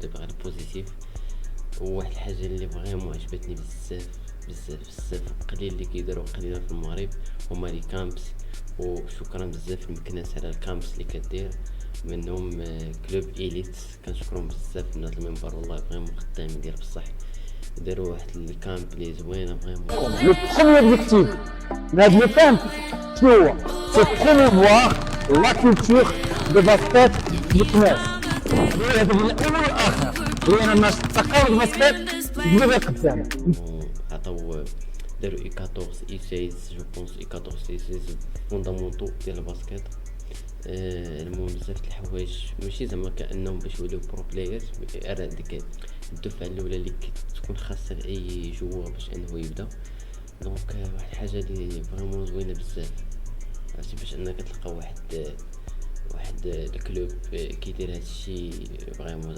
دابا غير بوزيتيف. وواحد الحاجه اللي فريمون عجبتني بزاف بزاف بزاف قليل اللي كيديروا قليلا في المغرب هما لي كامبس. وشكرا بزاف لمكناس على الكامبس اللي كدير منهم كلوب إليت، كنشكرهم بزاف من هذا المنبر والله فريمون خدام ديال بصح داروا واحد الكامب لي زوينه فريمون. لو بروميير اوبجيكتيف من هاد لو كامب شنو هو؟ سي بروموفوار لا كولتور دو باسكيت مكناس. هذا من الاول والاخر لان الناس تقاو الباسكيت ديال قدام. عطاو داروا اي 14 اي 16 جو بونس اي 14 اي 16 فوندامونتو ديال الباسكيت. المهم بزاف د الحوايج ماشي زعما كانهم باش يوليو برو بلايرز، راه ديك الدفعه الاولى اللي كتكون خاصه لاي جوار باش انه يبدا. دونك واحد الحاجه اللي فريمون زوينه بزاف، عرفتي باش انك تلقى واحد الكلوب كيدير هادشي فريمون